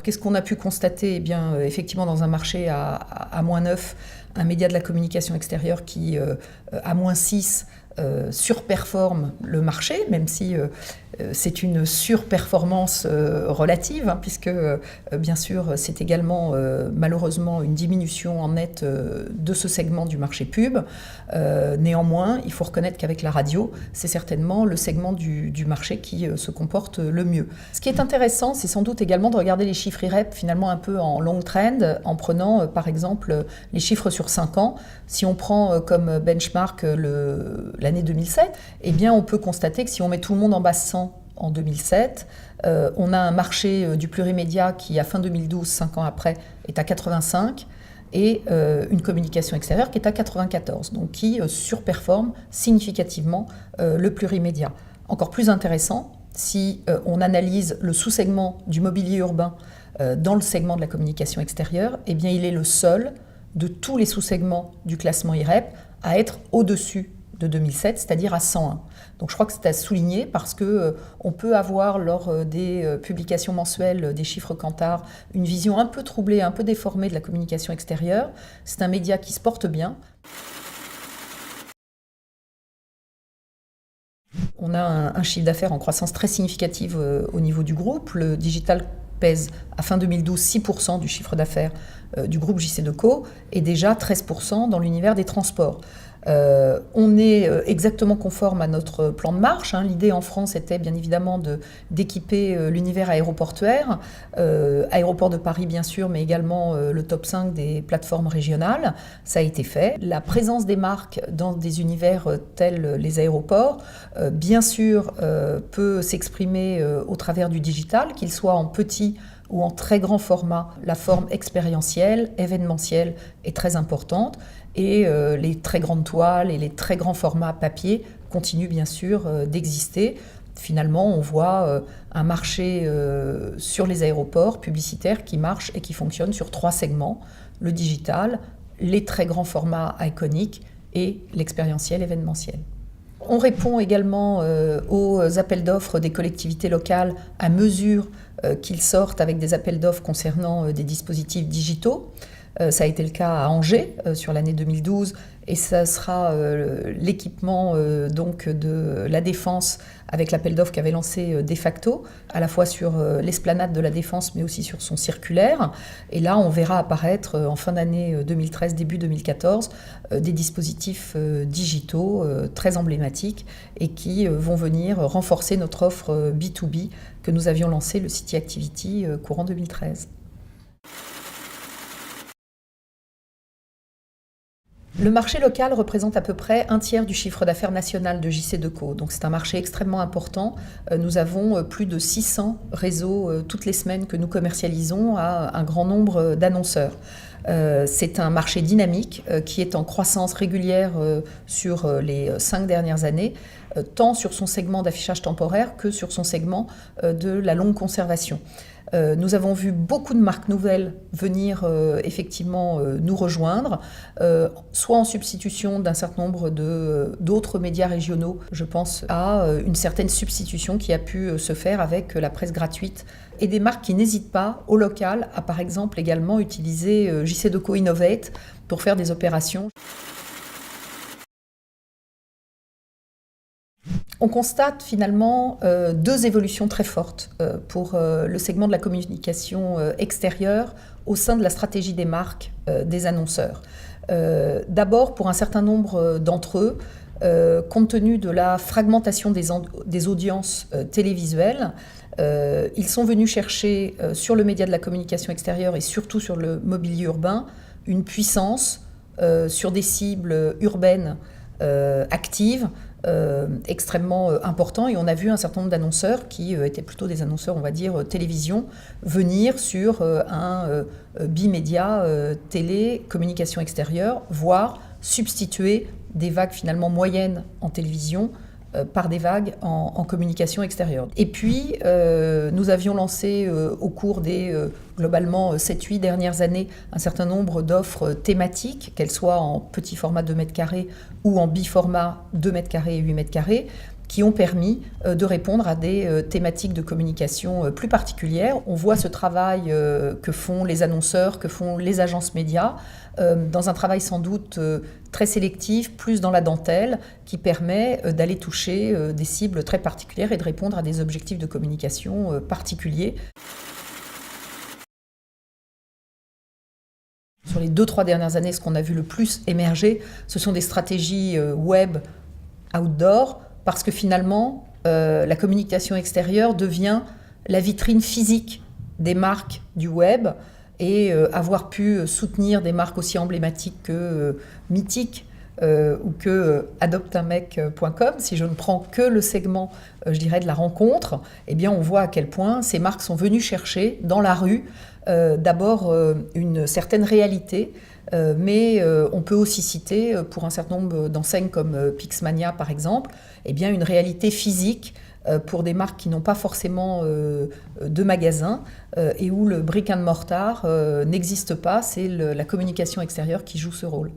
qu'est-ce qu'on a pu constater? Eh bien, effectivement, dans un marché à -9, un média de la communication extérieure qui, à -6, surperforme le marché, même si c'est une surperformance relative, hein, puisque bien sûr c'est également malheureusement une diminution en net de ce segment du marché pub. Néanmoins, il faut reconnaître qu'avec la radio, c'est certainement le segment du marché qui se comporte le mieux. Ce qui est intéressant, c'est sans doute également de regarder les chiffres IREP finalement un peu en long trend, en prenant par exemple les chiffres sur 5 ans. Si on prend comme benchmark l'année 2007, eh bien on peut constater que si on met tout le monde en base 100 en 2007, on a un marché du plurimédia qui, à fin 2012, 5 ans après, est à 85, et une communication extérieure qui est à 94, donc qui surperforme significativement le plurimédia. Encore plus intéressant, si on analyse le sous-segment du mobilier urbain dans le segment de la communication extérieure, eh bien il est le seul de tous les sous-segments du classement IREP à être au-dessus de 2007, c'est-à-dire à 101. Donc je crois que c'est à souligner parce qu'on peut avoir lors des publications mensuelles des chiffres Kantar une vision un peu troublée, un peu déformée de la communication extérieure. C'est un média qui se porte bien. On a un chiffre d'affaires en croissance très significative au niveau du groupe. Le digital pèse à fin 2012 6% du chiffre d'affaires du groupe JCDecaux et déjà 13% dans l'univers des transports. On est exactement conforme à notre plan de marche. L'idée en France était bien évidemment d'équiper l'univers aéroportuaire, aéroport de Paris bien sûr, mais également le top 5 des plateformes régionales. Ça a été fait. La présence des marques dans des univers tels les aéroports, bien sûr, peut s'exprimer au travers du digital, qu'il soit en petit ou en très grand format. La forme expérientielle, événementielle est très importante. Et les très grandes toiles et les très grands formats papier continuent bien sûr d'exister. Finalement, on voit un marché sur les aéroports publicitaires qui marche et qui fonctionne sur 3 segments, le digital, les très grands formats iconiques et l'expérientiel événementiel. On répond également aux appels d'offres des collectivités locales à mesure qu'ils sortent avec des appels d'offres concernant des dispositifs digitaux. Ça a été le cas à Angers sur l'année 2012 et ça sera l'équipement donc de la Défense avec l'appel d'offres qu'avait lancé De Facto, à la fois sur l'esplanade de la Défense mais aussi sur son circulaire. Et là, on verra apparaître en fin d'année 2013, début 2014, des dispositifs digitaux très emblématiques et qui vont venir renforcer notre offre B2B que nous avions lancée, le City Activity, courant 2013. Le marché local représente à peu près un tiers du chiffre d'affaires national de JCDecaux. Donc c'est un marché extrêmement important. Nous avons plus de 600 réseaux toutes les semaines que nous commercialisons à un grand nombre d'annonceurs. C'est un marché dynamique qui est en croissance régulière sur les 5 dernières années, tant sur son segment d'affichage temporaire que sur son segment de la longue conservation. Nous avons vu beaucoup de marques nouvelles venir effectivement nous rejoindre, soit en substitution d'un certain nombre d'autres médias régionaux. Je pense à une certaine substitution qui a pu se faire avec la presse gratuite et des marques qui n'hésitent pas au local à par exemple également utiliser JCDecaux Innovate pour faire des opérations. On constate finalement 2 évolutions très fortes pour le segment de la communication extérieure au sein de la stratégie des marques des annonceurs. D'abord, pour un certain nombre d'entre eux, compte tenu de la fragmentation des audiences télévisuelles, ils sont venus chercher sur le média de la communication extérieure et surtout sur le mobilier urbain une puissance sur des cibles urbaines actives, extrêmement important, et on a vu un certain nombre d'annonceurs qui étaient plutôt des annonceurs, on va dire, télévision, venir sur un bimédia télé, communication extérieure, voire substituer des vagues finalement moyennes en télévision par des vagues en communication extérieure. Et puis, nous avions lancé au cours des globalement 7-8 dernières années un certain nombre d'offres thématiques, qu'elles soient en petit format 2 mètres carrés ou en biformat 2 mètres carrés et 8 mètres carrés, qui ont permis de répondre à des thématiques de communication plus particulières. On voit ce travail que font les annonceurs, que font les agences médias, dans un travail sans doute très sélectif, plus dans la dentelle, qui permet d'aller toucher des cibles très particulières et de répondre à des objectifs de communication particuliers. Sur les 2-3 dernières années, ce qu'on a vu le plus émerger, ce sont des stratégies web outdoor, parce que finalement, la communication extérieure devient la vitrine physique des marques du web, et avoir pu soutenir des marques aussi emblématiques que Mythique ou que adopteunmec.com, si je ne prends que le segment, je dirais, de la rencontre, eh bien on voit à quel point ces marques sont venues chercher dans la rue d'abord une certaine réalité, mais on peut aussi citer, pour un certain nombre d'enseignes comme Pixmania par exemple, eh bien une réalité physique pour des marques qui n'ont pas forcément de magasins et où le brick and mortar n'existe pas, c'est la communication extérieure qui joue ce rôle.